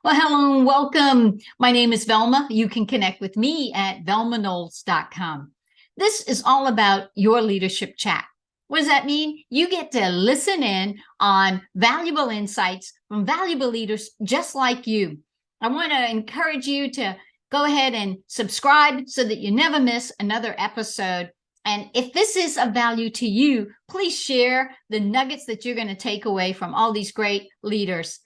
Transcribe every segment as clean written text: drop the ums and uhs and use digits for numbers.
Well, hello and welcome. My name is Velma. You can connect with me at velmanolds.com. This is all about your leadership chat. What does that mean? You get to listen in on valuable insights from valuable leaders just like you. I want to encourage you to go ahead and subscribe so that you never miss another episode. And if this is of value to you, please share the nuggets that you're going to take away from all these great leaders.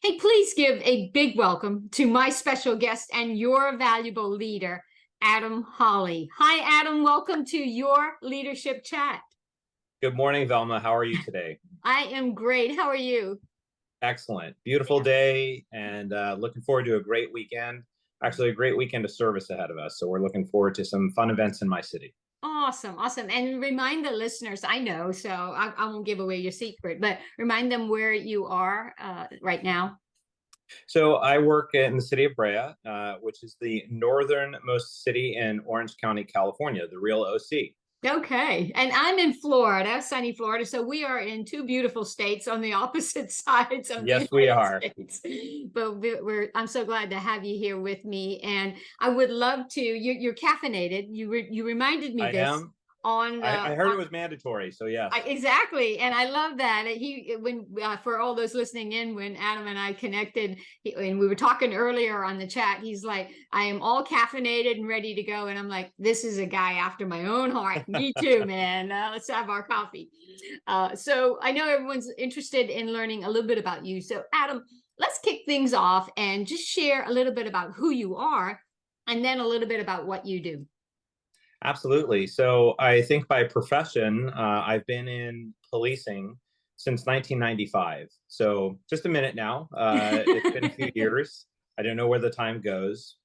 Hey, please give a big welcome to my special guest and your valuable leader, Adam Hawley. Hi, Adam. Welcome to your leadership chat. Good morning, Velma. How are you today? I am great. How are you? Excellent. Beautiful day and looking forward to a great weekend. Actually, a great weekend of service ahead of us. So we're looking forward to some fun events in my city. Awesome. Awesome. And remind the listeners, I know, so I won't give away your secret, but remind them where you are right now. So I work in the city of Brea, which is the northernmost city in Orange County, California, the real OC. Okay. And I'm in Florida, sunny Florida. So we are in two beautiful states on the opposite sides of the Yes, we United are. States. But I'm so glad to have you here with me. And I would love to, you're caffeinated. You reminded me I this am. on I heard it was mandatory. So yes. Exactly. And I love that. For all those listening in, when Adam and I connected and we were talking earlier on the chat, he's like, I am all caffeinated and ready to go. And I'm like, this is a guy after my own heart. Me too, man. Let's have our coffee. So I know everyone's interested in learning a little bit about you. So Adam, let's kick things off and just share a little bit about who you are and then a little bit about what you do. Absolutely. So I think by profession, I've been in policing since 1995. So just a minute now. It's been a few years. I don't know where the time goes,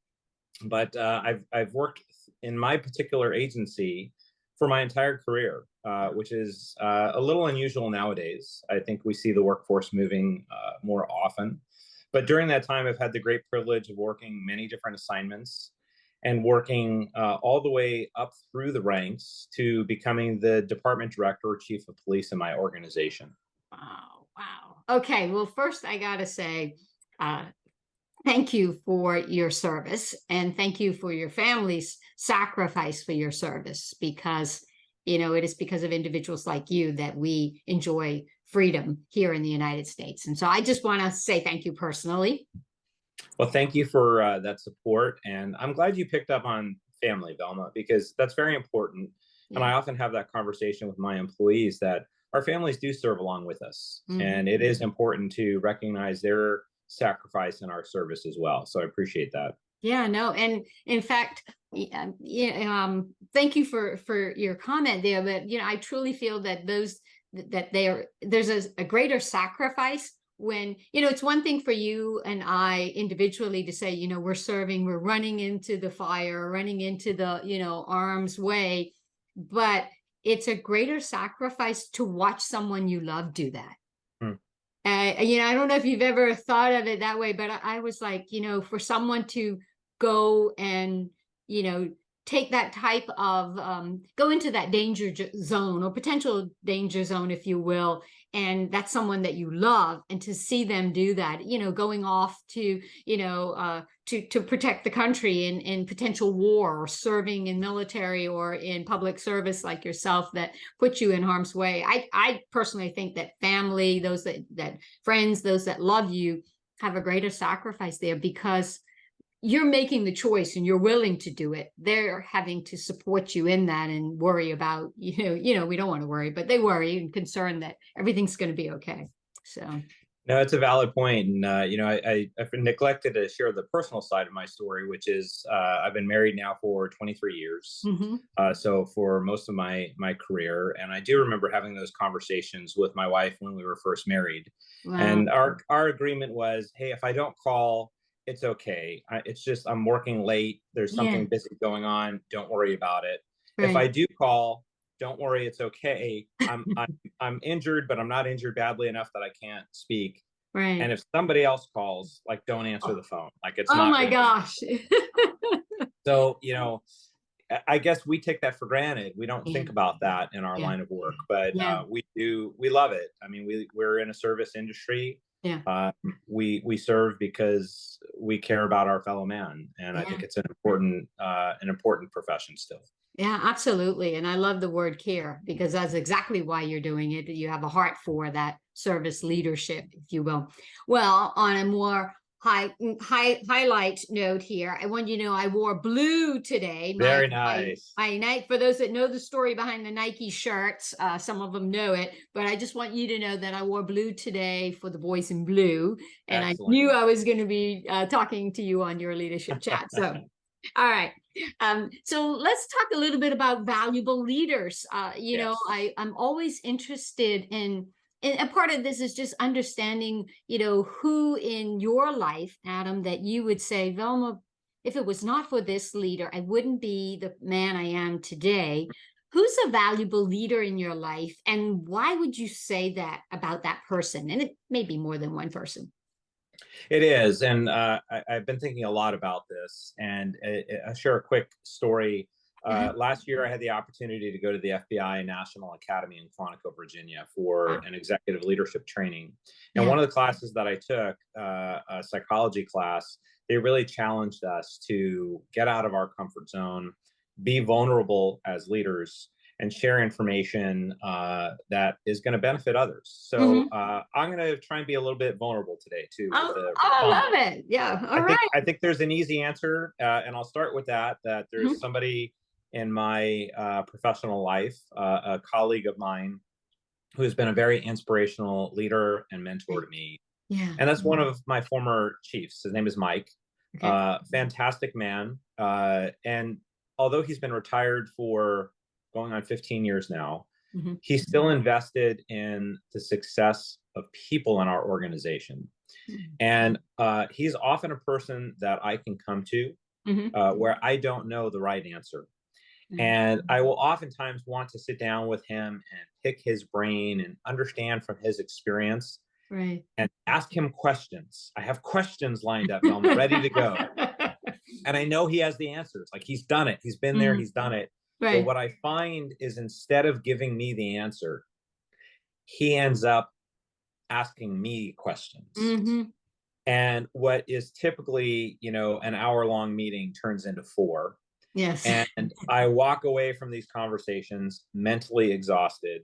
but I've worked in my particular agency for my entire career, which is a little unusual nowadays. I think we see the workforce moving more often. But during that time, I've had the great privilege of working many different assignments and working all the way up through the ranks to becoming the department director or chief of police in my organization. Wow. Wow. Okay. Well, first I got to say, thank you for your service and thank you for your family's sacrifice for your service because, it is because of individuals like you that we enjoy freedom here in the United States. And so I just want to say thank you personally. Well, thank you for that support. And I'm glad you picked up on family, Velma, because that's very important. Yeah. And I often have that conversation with my employees that our families do serve along with us. Mm-hmm. And it is important to recognize their sacrifice in our service as well. So I appreciate that. Yeah, no. And in fact, thank you for your comment there. But, I truly feel that there's a greater sacrifice when, it's one thing for you and I individually to say, we're serving, we're running into the fire, running into the, arm's way, but it's a greater sacrifice to watch someone you love do that. I don't know if you've ever thought of it that way, but I was like, for someone to go and, take that type of, go into that danger zone or potential danger zone, if you will. And that's someone that you love. And to see them do that, going off to, to protect the country in potential war or serving in military or in public service like yourself that puts you in harm's way. I personally think that family, those that friends, those that love you have a greater sacrifice there because you're making the choice and you're willing to do it. They're having to support you in that and worry about, we don't want to worry, but they worry and concerned that everything's going to be okay. So. No, it's a valid point. And, I've neglected to share the personal side of my story, which is I've been married now for 23 years. Mm-hmm. So for most of my career. And I do remember having those conversations with my wife when we were first married. Wow. And our agreement was, hey, if I don't call, it's okay. It's just I'm working late. There's something busy going on. Don't worry about it. Right. If I do call, don't worry. It's okay. I'm injured, but I'm not injured badly enough that I can't speak. Right. And if somebody else calls, like, don't answer the phone. Like it's not. Oh my gosh. So, I guess we take that for granted. We don't think about that in our line of work, but we love it. I mean, we're in a service industry. Yeah. We serve because we care about our fellow man, and I Yeah. think it's an important profession still. Yeah, absolutely. And I love the word care because that's exactly why you're doing it. You have a heart for that service leadership, if you will. Well, on a more highlight note here, I want you to know I wore blue today. Very nice. My Nike, for those that know the story behind the Nike shirts, some of them know it, but I just want you to know that I wore blue today for the boys in blue. And I Excellent. knew I was going to be talking to you on your leadership chat. So, all right. So let's talk a little bit about valuable leaders. Yes. I'm always interested in, and a part of this is just understanding, who in your life, Adam, that you would say, Velma, if it was not for this leader, I wouldn't be the man I am today. Who's a valuable leader in your life, and why would you say that about that person? And it may be more than one person. It is, and I've been thinking a lot about this. And I'll share a quick story. Uh-huh. Last year, I had the opportunity to go to the FBI National Academy in Quantico, Virginia, for Wow. an executive leadership training. And Yeah. one of the classes that I took, a psychology class, they really challenged us to get out of our comfort zone, be vulnerable as leaders, and share information that is going to benefit others. So Hmm. I'm going to try and be a little bit vulnerable today too with Oh, the oh, I comment. love it. Yeah. All I think right. I think there's an easy answer, and I'll start with that. That there's Mhm. somebody in my professional life, a colleague of mine, who has been a very inspirational leader and mentor Okay. to me, Yeah. and that's one of my former chiefs. His name is Mike. Okay. Fantastic man, and although he's been retired for going on 15 years now, Hmm. he's still invested in the success of people in our organization. And he's often a person that I can come to Hmm. where I don't know the right answer. Yeah. And I will oftentimes want to sit down with him and pick his brain and understand from his experience Right. and ask him questions. I have questions lined up, Velma, ready to go. And I know he has the answers. Like, he's done it, he's been there, Mm, he's done it. But right. what I find is, instead of giving me the answer, he ends up asking me questions. Hmm. And what is typically, an hour long meeting turns into 4. Yes. And I walk away from these conversations mentally exhausted,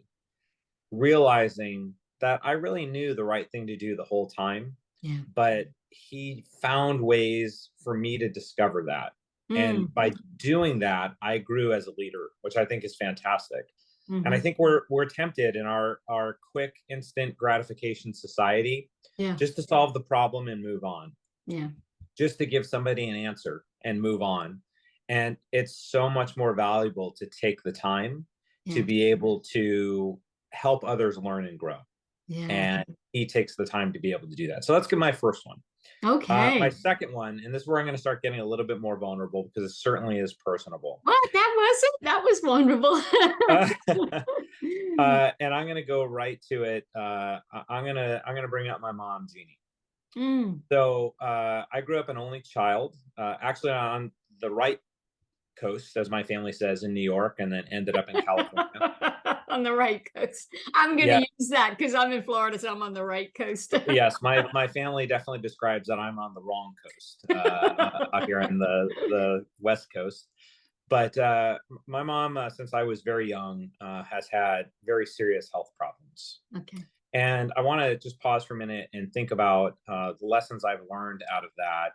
realizing that I really knew the right thing to do the whole time, Yeah. but he found ways for me to discover that. And Mm. by doing that, I grew as a leader, which I think is fantastic. And I Hmm. think we're tempted in our quick instant gratification society Yeah. just to solve the problem and move on, Yeah. just to give somebody an answer and move on. And it's so much more valuable to take the time to Yeah. be able to help others learn and grow. Yeah. And he takes the time to be able to do that. So that's my first one. My Okay. second one, and this is where I'm going to start getting a little bit more vulnerable, because it certainly is personable. Well, that wasn't. That was wonderful. uh, and I'm going to go right to it. I'm going to bring up my mom, Jeannie. Mm. So I grew up an only child, actually on the right coast, as my family says, in New York, and then ended up in California. On the right coast. I'm going Yeah, to use that because I'm in Florida, so I'm on the right coast. yes, my family definitely describes that I'm on the wrong coast, out here in the West Coast. But my mom, since I was very young, has had very serious health problems. Okay. And I want to just pause for a minute and think about the lessons I've learned out of that.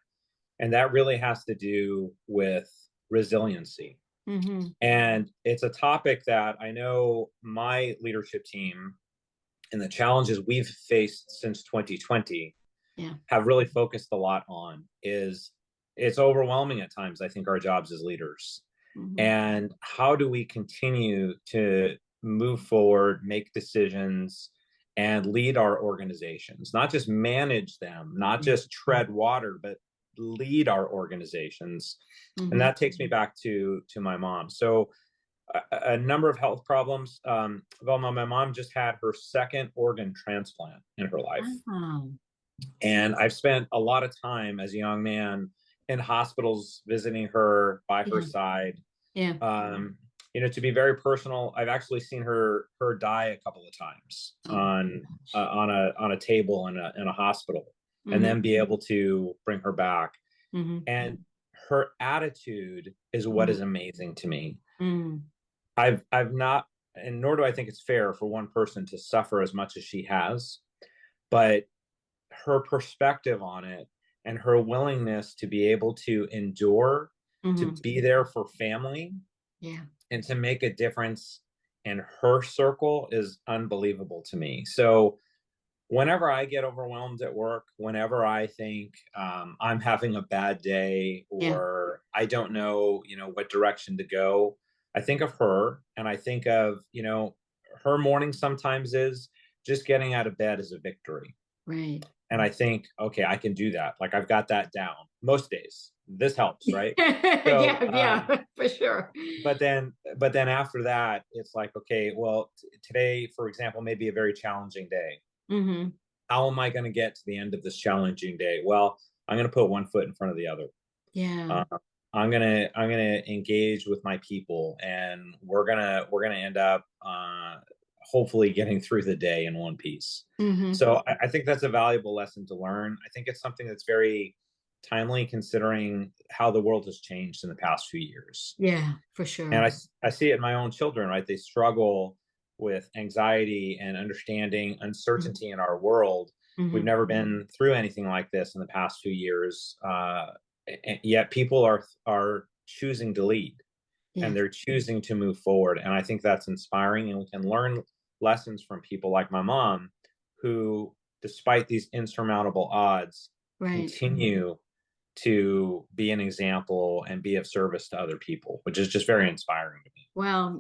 And that really has to do with resiliency. Hmm. And it's a topic that I know my leadership team and the challenges we've faced since 2020 Yeah. have really focused a lot on. Is It's overwhelming at times, I think, our jobs as leaders. Hmm. And how do we continue to move forward, make decisions, and lead our organizations? Not just manage them, not Yeah. just tread water, but lead our organizations. And Hmm. that takes me back to my mom. So a number of health problems. Velma, my mom just had her second organ transplant in her life. Oh. And I've spent a lot of time as a young man in hospitals visiting her, by her Yeah. side. Yeah. Um, to be very personal, I've actually seen her die a couple of times Oh, on a table in a hospital, and mm-hmm, then be able to bring her back. mm-hmm, And her attitude is what is amazing to me. mm-hmm. I've not, and nor do I think it's fair for one person to suffer as much as she has, but her perspective on it and her willingness to be able to endure, to Mm-hmm. be there for family, Yeah, and to make a difference in her circle is unbelievable to me. So whenever I get overwhelmed at work, whenever I think I'm having a bad day, yeah, or I don't know, what direction to go, I think of her, and I think of, her morning sometimes is just getting out of bed is a victory. right. And I think, okay, I can do that. Like I've got that down most days. This helps, right? So, Yeah, yeah, for sure. but then after that, it's like, okay, well, today, for example, may be a very challenging day. Mm-hmm. How am I going to get to the end of this challenging day? Well, I'm going to put one foot in front of the other. Yeah. Uh, I'm gonna engage with my people, and we're gonna end up hopefully getting through the day in one piece. Mm-hmm. So I think that's a valuable lesson to learn. I think it's something that's very timely considering how the world has changed in the past few years. Yeah, for And sure. I see it in my own children, right? They struggle with anxiety and understanding uncertainty in our world. We've Mm-hmm. never been through anything like this in the past few years, and yet people are choosing to lead, and Yes. they're choosing to move forward. And I think that's inspiring, and we can learn lessons from people like my mom, who, despite these insurmountable odds, Right. continue to be an example and be of service to other people, which is just very inspiring to me. Well,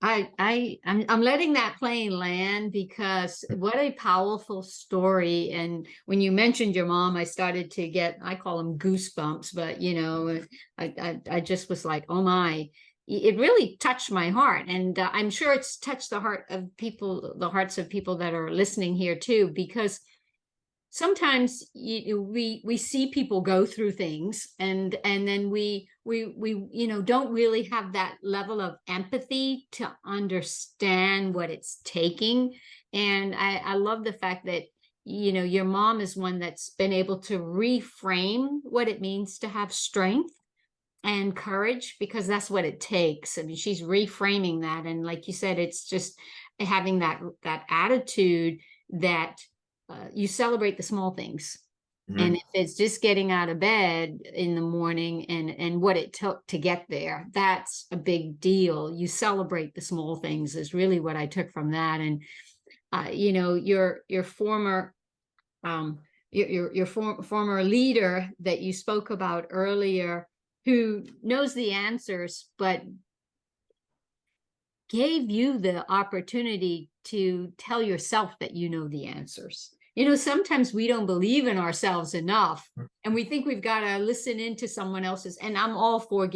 I'm letting that plane land because what a powerful story. And when you mentioned your mom, I started to get, I call them goosebumps, but I just was like, oh my, it really touched my heart. And I'm sure it's touched the hearts of people that are listening here too, because sometimes we see people go through things, and then we don't really have that level of empathy to understand what it's taking. And I love the fact that your mom is one that's been able to reframe what it means to have strength and courage, because that's what it takes. I mean, she's reframing that, and like you said, it's just having that attitude that you celebrate the small things. And Mhm. if it's just getting out of bed in the morning and what it took to get there, that's a big deal. You celebrate the small things is really what I took from that. And your former um, former leader that you spoke about earlier, who knows the answers, but gave you the opportunity to tell yourself that you know the answers. Sometimes we don't believe in ourselves enough, and we think we've got to listen into someone else's. And I'm all for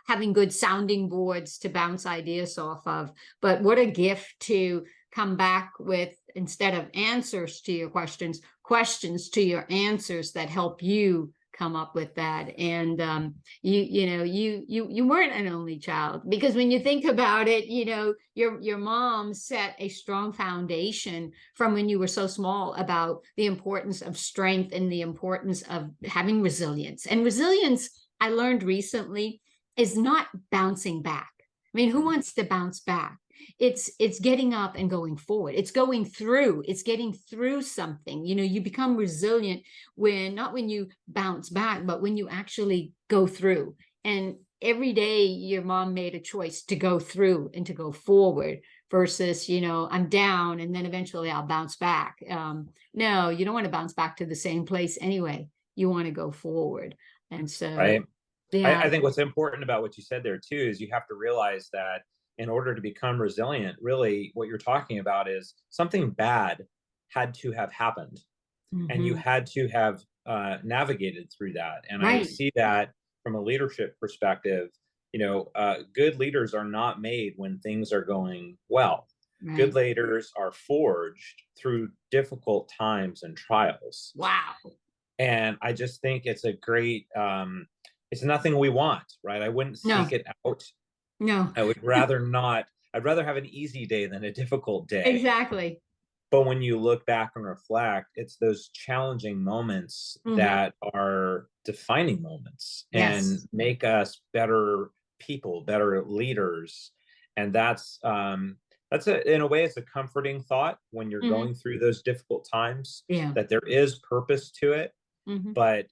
having good sounding boards to bounce ideas off of. But what a gift to come back with, instead of answers to your questions, questions to your answers that help you come up with that. And you weren't an only child, because when you think about it, your mom set a strong foundation from when you were so small about the importance of strength and the importance of having resilience. And resilience, I learned recently, is not bouncing back. I mean, who wants to bounce back? It's getting up and going forward. It's getting through something. You become resilient not when you bounce back, but when you actually go through. And every day your mom made a choice to go through and to go forward, versus I'm down and then eventually I'll bounce back. No, you don't want to bounce back to the same place anyway. You want to go forward. And so, Right. I yeah. think what's important about what you said there too is you have to realize that in order to become resilient, really what you're talking about is something bad had to have happened, and you Hmm. had to have navigated through that. And I Right. see that from a leadership perspective. Good leaders are not made when things are going well. Good Right. leaders are forged through difficult times and trials. Wow. And I just think it's nothing we want, right? I wouldn't seek No, it out. no, I would rather not. I'd rather have an easy day than a difficult day. exactly. But when you look back and reflect, it's those challenging moments Hmm. that are defining moments and Yes. make us better people, better leaders. And that's in a way, it's a comforting thought when you're Hmm. going through those difficult times, Yeah. that there is purpose to it. Hmm. But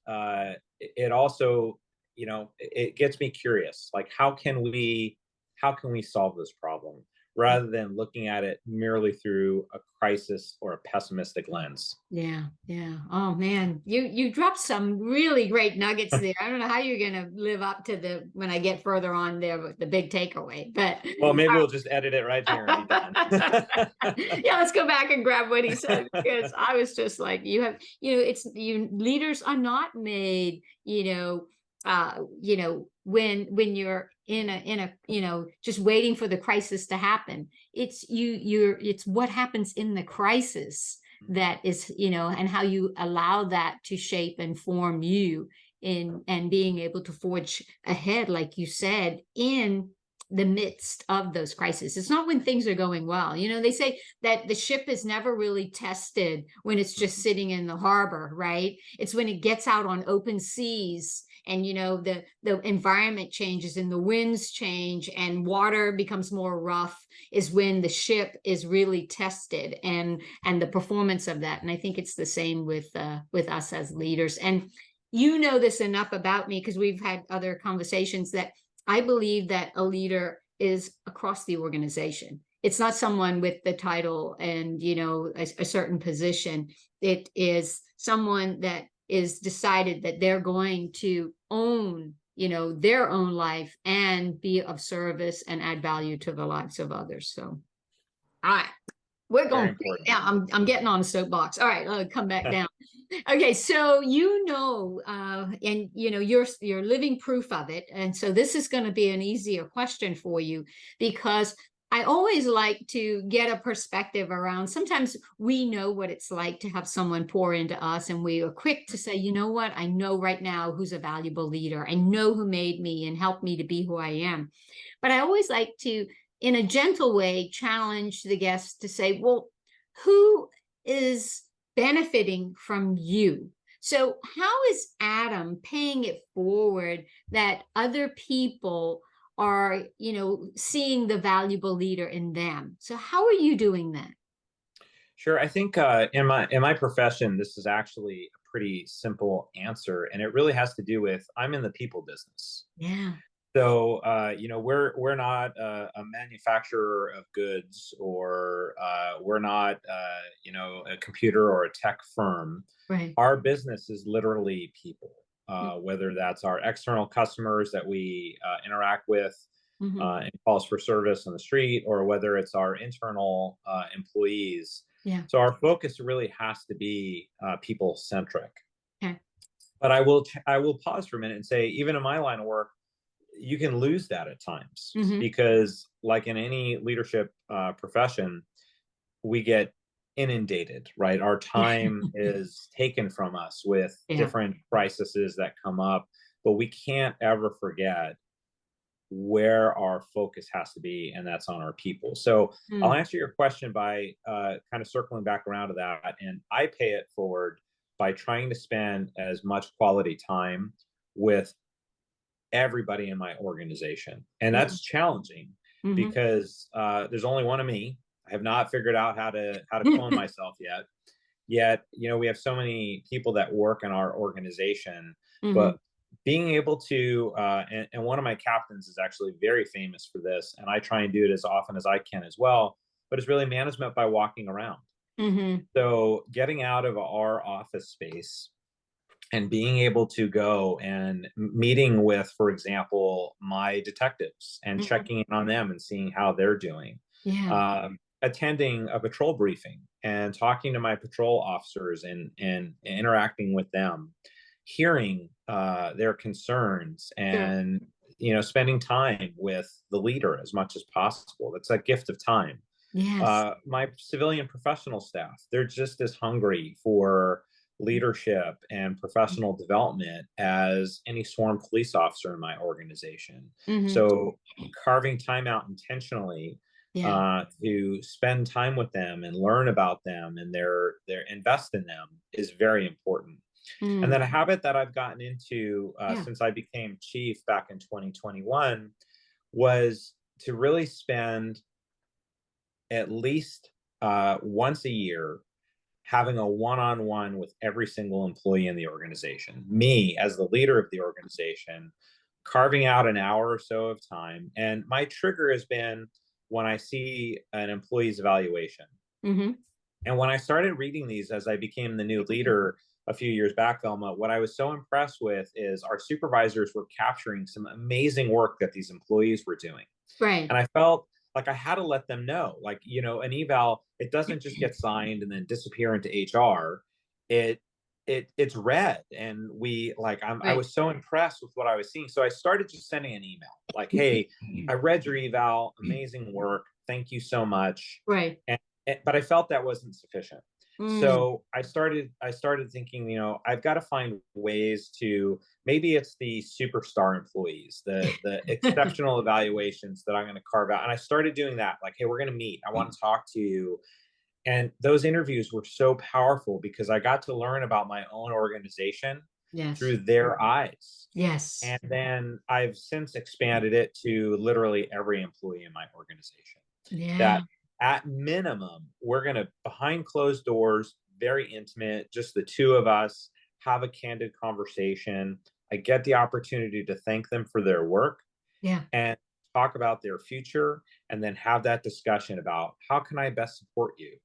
it also, it gets me curious. Like, how can we solve this problem rather than looking at it merely through a crisis or a pessimistic lens? Yeah, yeah. Oh man, you dropped some really great nuggets there. I don't know how you're gonna live up to the when I get further on there with the big takeaway, but Well, maybe we'll just edit it right here and be done. yeah, let's go back and grab what he said because I was just like, it's you leaders are not made, when you're in a just waiting for the crisis to happen. It's what happens in the crisis that is, and how you allow that to shape and form you in and being able to forge ahead, like you said, in the midst of those crises. It's not when things are going well. They say that the ship is never really tested when it's just sitting in the harbor, right? It's when it gets out on open seas and the environment changes and the winds change and water becomes more rough is when the ship is really tested and the performance of that. And I think it's the same with us as leaders. And this enough about me because we've had other conversations that I believe that a leader is across the organization. It's not someone with the title and a certain position. It is someone that is decided that they're going to own their own life and be of service and add value to the lives of others. So all right, we're Very going. important. Yeah, I'm getting on a soapbox. All right, I'll come back down. Okay, so and you're living proof of it, and so this is going to be an easier question for you because I always like to get a perspective around. Sometimes we know what it's like to have someone pour into us, and we are quick to say, you know what, I know right now who's a valuable leader. I know who made me and helped me to be who I am. But I always like to, in a gentle way, challenge the guests to say, well, who is benefiting from you? So, how is Adam paying it forward that other people are, seeing the valuable leader in them? So, how are you doing that? Sure. I think in my profession, this is actually a pretty simple answer, and it really has to do with I'm in the people business. Yeah. So we're not a manufacturer of goods, or we're not a computer or a tech firm. Right. Our business is literally people, Mm. whether that's our external customers that we interact with Mhm. and calls for service on the street, or whether it's our internal employees. Yeah. So our focus really has to be people centric. Okay. But I will pause for a minute and say, even in my line of work, you can lose that at times Mhm. because, like in any leadership profession, we get inundated, right? Our time is taken from us with Yeah. different crises that come up, but we can't ever forget where our focus has to be, and that's on our people. So I'll Mm. answer your question by kind of circling back around to that. And I pay it forward by trying to spend as much quality time with everybody in my organization. And Yeah. that's challenging Mhm. because there's only one of me. I have not figured out how to clone myself yet. Yet, we have so many people that work in our organization, Mhm. but being able to, and one of my captains is actually very famous for this, and I try and do it as often as I can as well, but it's really management by walking around. Mhm. So getting out of our office space and being able to go and meeting with, for example, my detectives and Mhm. checking in on them and seeing how they're doing, Yeah. attending a patrol briefing and talking to my patrol officers and interacting with them, hearing their concerns, Sure. and spending time with the leader as much as possible. That's a gift of time. Yes. My civilian professional staff, they're just as hungry for leadership and professional development as any sworn police officer in my organization. Mm-hmm. So carving time out intentionally Yeah. to spend time with them and learn about them and their invest in them is very important. And Mm. then a habit that I've gotten into Yeah. since I became chief back in 2021 was to really spend at least once a year having a one-on-one with every single employee in the organization. Me as the leader of the organization, carving out an hour or so of time. And my trigger has been when I see an employee's evaluation. Mm-hmm. And when I started reading these as I became the new leader a few years back, Velma, what I was so impressed with is our supervisors were capturing some amazing work that these employees were doing. Right. And I felt like I had to let them know, like, an eval, it doesn't just get signed and then disappear into HR. It it's read. And I Right. was so impressed with what I was seeing. So I started just sending an email like, hey, I read your eval, amazing work. Thank you so much. Right. But I felt that wasn't sufficient. Mm. So I started thinking, I've got to find ways to, maybe it's the superstar employees, the exceptional evaluations that I'm going to carve out. And I started doing that. Like, hey, we're going to meet. I want to talk to you. And those interviews were so powerful because I got to learn about my own organization Yes. through their eyes. Yes. And then I've since expanded it to literally every employee in my organization. Yeah. That at minimum, we're going to, behind closed doors, very intimate, just the two of us, have a candid conversation. I get the opportunity to thank them for their work Yeah. and talk about their future, and then have that discussion about how can I best support you?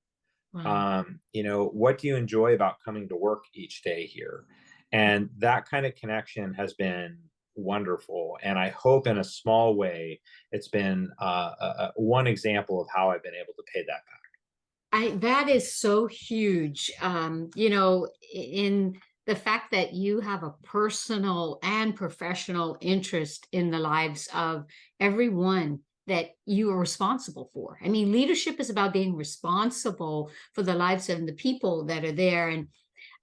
Wow. What do you enjoy about coming to work each day here? And that kind of connection has been wonderful. And I hope in a small way, it's been one example of how I've been able to pay that back. That is so huge. In the fact that you have a personal and professional interest in the lives of everyone that you are responsible for. I mean, leadership is about being responsible for the lives of the people that are there. And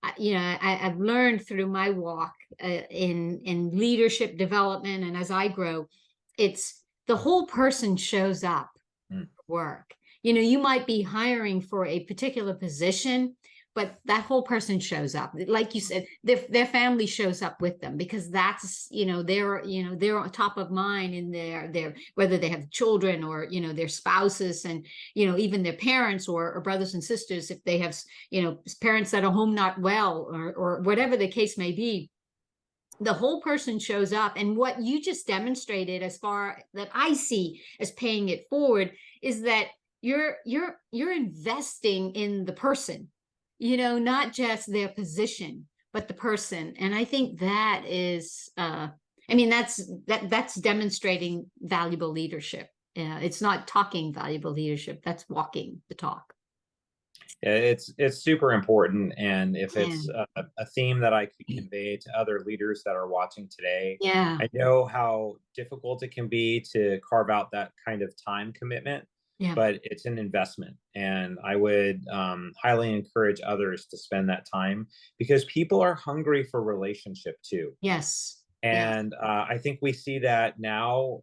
I've learned through my walk in leadership development, and as I grow, it's the whole person shows up Mm. work. You might be hiring for a particular position, but that whole person shows up. Like you said, their family shows up with them because that's, they're on top of mind in their whether they have children or, their spouses and, even their parents or brothers and sisters, if they have, parents that are home not well or whatever the case may be. The whole person shows up, and what you just demonstrated as far that I see as paying it forward is that you're investing in the person, not just their position but the person. And I think that is that's demonstrating valuable leadership. It's not talking valuable leadership, that's walking the talk. It's super important, and if Yeah. it's a theme that I could convey to other leaders that are watching today, Yeah. I know how difficult it can be to carve out that kind of time commitment, Yeah. but it's an investment, and I would highly encourage others to spend that time because people are hungry for relationship too. Yes. Yes. And I think we see that now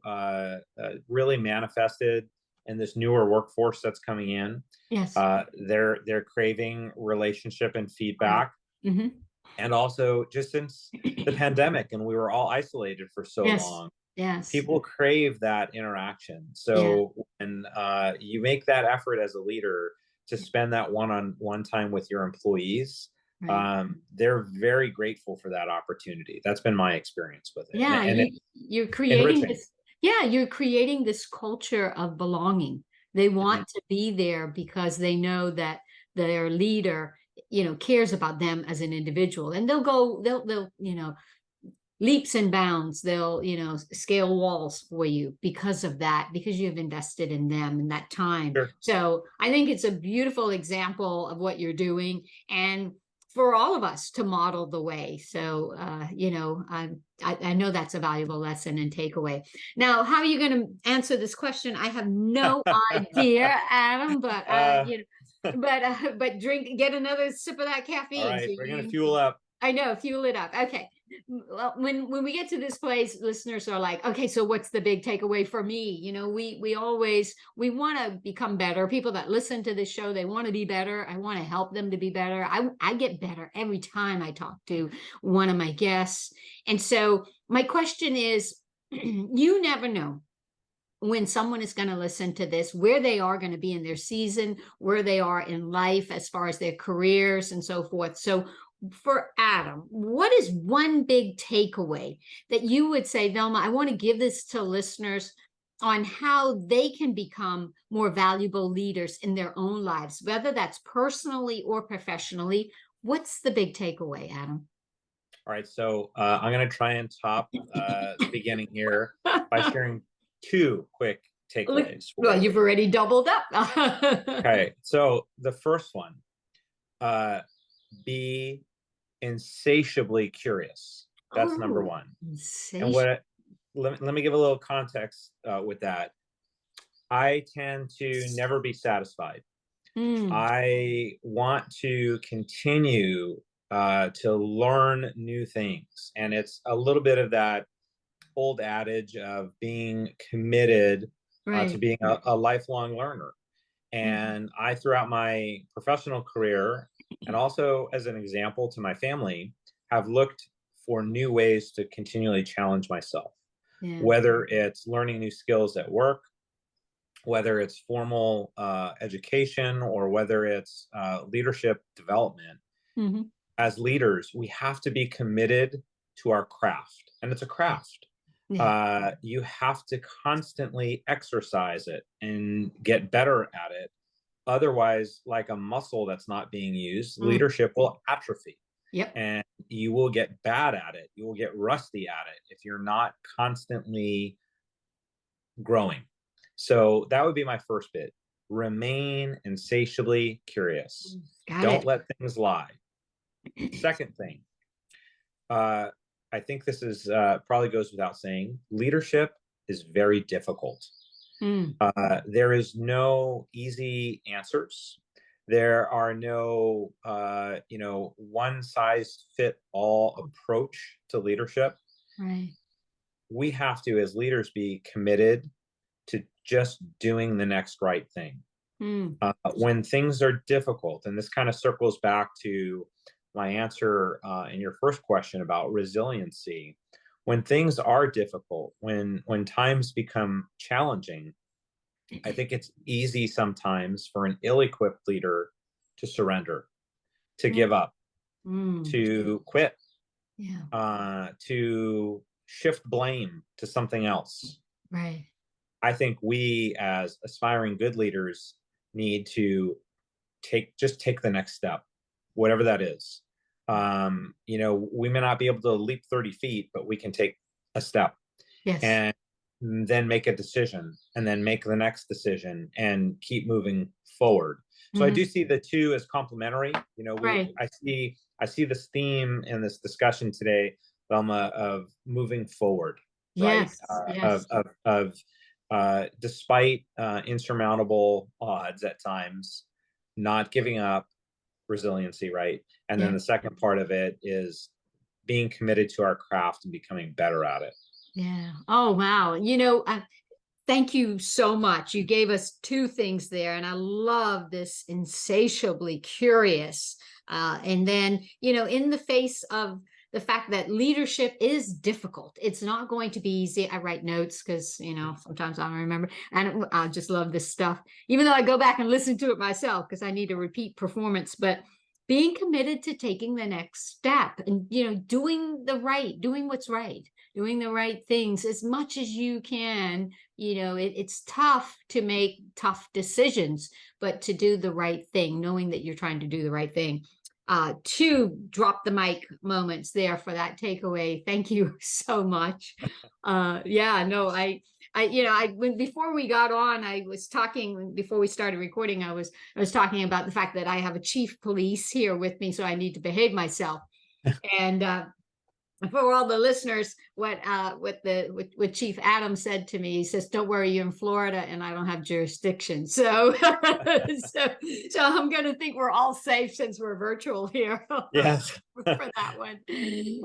really manifested in this newer workforce that's coming in. Yes. They're craving relationship and Right. feedback, Hmm. and also just since the pandemic and we were all isolated for so Yes. long, Yes. people crave that interaction. Yeah. So when you make that effort as a leader to spend that one-on-one time with your employees, Right. they're very grateful for that opportunity. That's been my experience with it, and, Yeah, and it's you're creating enriching. this, yeah, you're creating this culture of belonging. They Mhm. want to be there because they know that their leader, cares about them as an individual. And they'll, leaps and bounds. They'll, scale walls for you because of that, because you've invested in them and that time. Sure. So I think it's a beautiful example of what you're doing. And for all of us to model the way. So, I know that's a valuable lesson and takeaway. Now, how are you going to answer this question? I have no idea, Adam, but, uh, but get another sip of that All caffeine. So right, we're gonna fuel up. I know, fuel it up. Okay. Well, when we get to this place, listeners are like, okay, so what's the big takeaway for me? We want to become better. People that listen to this show, they want to be better. I want to help them to be better. I get better every time I talk to one of my guests. And so my question is, you never know when someone is going to listen to this, where they are going to be in their season, where they are in life as far as their careers and so forth. So for Adam, what is one big takeaway that you would say, Velma, I want to give this to listeners on how they can become more valuable leaders in their own lives, whether that's personally or professionally? What's the big takeaway, Adam? All right, so I'm going to try and top the beginning here by sharing two quick takeaways for Well, you. you've already doubled up. Okay, so the first one, be insatiably curious. That's number one. And let me give a little context with that. I tend to never be satisfied. I want to continue to learn new things. And it's a little bit of that old adage of being committed to being a lifelong learner. And I, throughout my professional career, and also as an example to my family, have looked for new ways to continually challenge myself, whether it's learning new skills at work, whether it's formal education, or whether it's leadership development. As leaders, we have to be committed to our craft, and it's a craft. You have to constantly exercise it and get better at it. Otherwise, like a muscle that's not being used, leadership will atrophy. And you will get bad at it. You will get rusty at it if you're not constantly growing. So that would be my first bit. Remain insatiably curious. Don't let things lie. Second thing, I think this is probably goes without saying, leadership is very difficult. There is no easy answers. There are no, one size fit all approach to leadership. We have to, as leaders, be committed to just doing the next right thing. When things are difficult, and this kind of circles back to my answer in your first question about resiliency. When things are difficult, when times become challenging, I think it's easy sometimes for an ill-equipped leader to surrender, to give up, to quit, to shift blame to something else. I think we, as aspiring good leaders, need to take the next step, whatever that is. We may not be able to leap 30 feet, but we can take a step. And then make a decision, and then make the next decision, and keep moving forward. So I do see the two as complementary. I see this theme in this discussion today, Velma, of moving forward, right? Despite insurmountable odds at times, not giving up, resiliency, right? And then the second part of it is being committed to our craft and becoming better at it. Oh, wow. Thank you so much. You gave us two things there, and I love this insatiably curious. And then, in the face of the fact that leadership is difficult, it's not going to be easy. I write notes because, sometimes I don't remember, and I just love this stuff, even though I go back and listen to it myself because I need to repeat performance. But being committed to taking the next step and, doing what's right, doing the right things as much as you can. It's tough to make tough decisions, but to do the right thing, knowing that you're trying to do the right thing. Two drop the mic moments there for that takeaway. Thank you so much. Before we got on, I was talking, before we started recording, I was talking about the fact that I have a chief police here with me, so I need to behave myself. And for all the listeners, what Chief Adam said to me, he says, "Don't worry, you're in Florida, and I don't have jurisdiction." So, so I'm going to think we're all safe since we're virtual here Yes. for that one.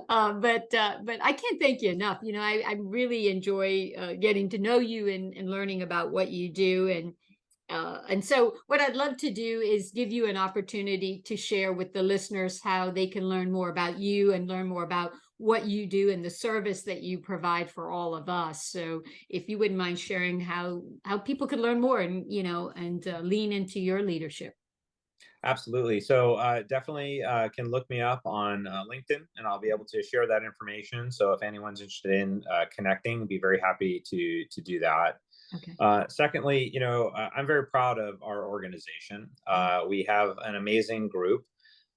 But I can't thank you enough. I really enjoy getting to know you and learning about what you do, and so what I'd love to do is give you an opportunity to share with the listeners how they can learn more about you and learn more about what you do and the service that you provide for all of us. So if you wouldn't mind sharing how people could learn more and lean into your leadership. Absolutely. So definitely can look me up on LinkedIn, and I'll be able to share that information. So if anyone's interested in connecting, I'd be very happy to do that. Okay. Secondly, I'm very proud of our organization. We have an amazing group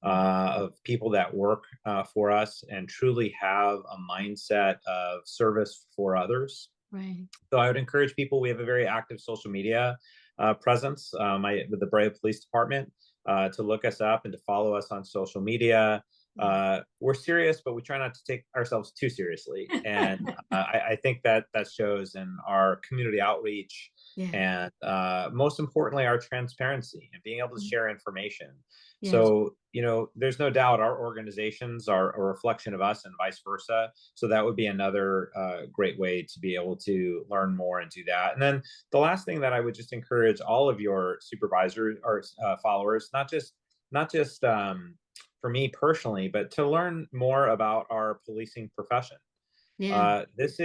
of people that work for us and truly have a mindset of service for others. Right. So I would encourage people. We have a very active social media presence with the Brave Police Department to look us up and to follow us on social media. We're serious, but we try not to take ourselves too seriously. And I think that shows in our community outreach and most importantly, our transparency and being able to share information. Yes. So, there's no doubt our organizations are a reflection of us and vice versa. So that would be another great way to be able to learn more and do that. And then the last thing that I would just encourage all of your supervisors or followers, not just for me personally, but to learn more about our policing profession. It's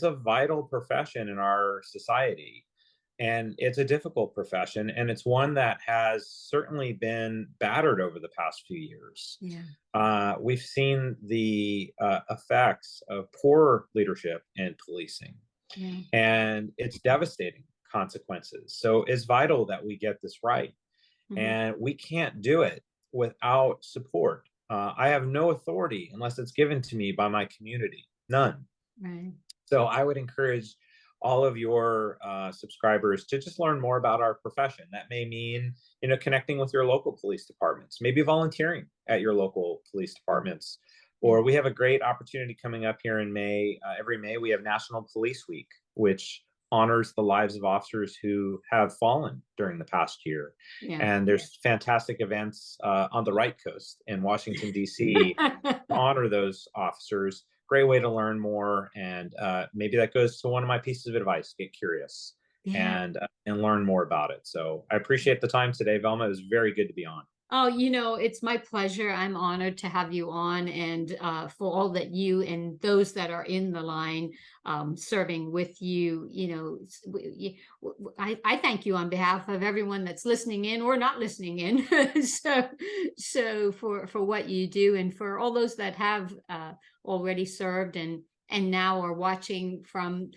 a vital profession in our society, and it's a difficult profession, and it's one that has certainly been battered over the past few years. We've seen the effects of poor leadership in policing, and it's devastating consequences. So it's vital that we get this right, and we can't do it without support. I have no authority unless it's given to me by my community, none. Right. So I would encourage all of your subscribers to just learn more about our profession. That may mean, connecting with your local police departments, maybe volunteering at your local police departments. Or we have a great opportunity coming up here in May. Every May, we have National Police Week, which honors the lives of officers who have fallen during the past year. And there's fantastic events on the right coast in Washington, D.C. to honor those officers. Great way to learn more. And maybe that goes to one of my pieces of advice: get curious and learn more about it. So I appreciate the time today, Velma. It was very good to be on. Oh, it's my pleasure. I'm honored to have you on, and for all that you and those that are in the line serving with you, I thank you on behalf of everyone that's listening in or not listening in. so for what you do, and for all those that have already served and now are watching from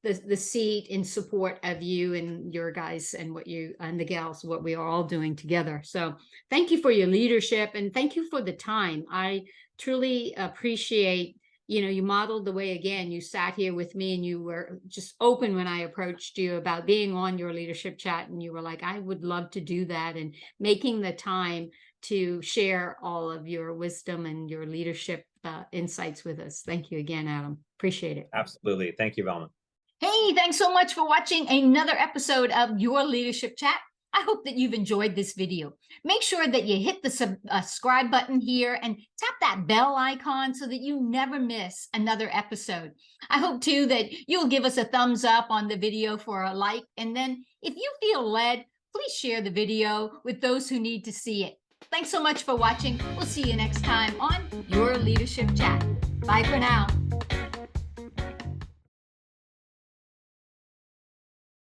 the seat in support of you and your guys and what you and the gals, what we are all doing together. So thank you for your leadership, and thank you for the time. I truly appreciate, you modeled the way. Again, you sat here with me and you were just open when I approached you about being on your leadership chat, and you were like, I would love to do that, and making the time to share all of your wisdom and your leadership insights with us. Thank you again, Adam. Appreciate it. Absolutely. Thank you, Velma. Hey, thanks so much for watching another episode of Your Leadership Chat. I hope that you've enjoyed this video. Make sure that you hit the subscribe button here and tap that bell icon so that you never miss another episode. I hope too that you'll give us a thumbs up on the video for a like. And then if you feel led, please share the video with those who need to see it. Thanks so much for watching. We'll see you next time on Your Leadership Chat. Bye for now.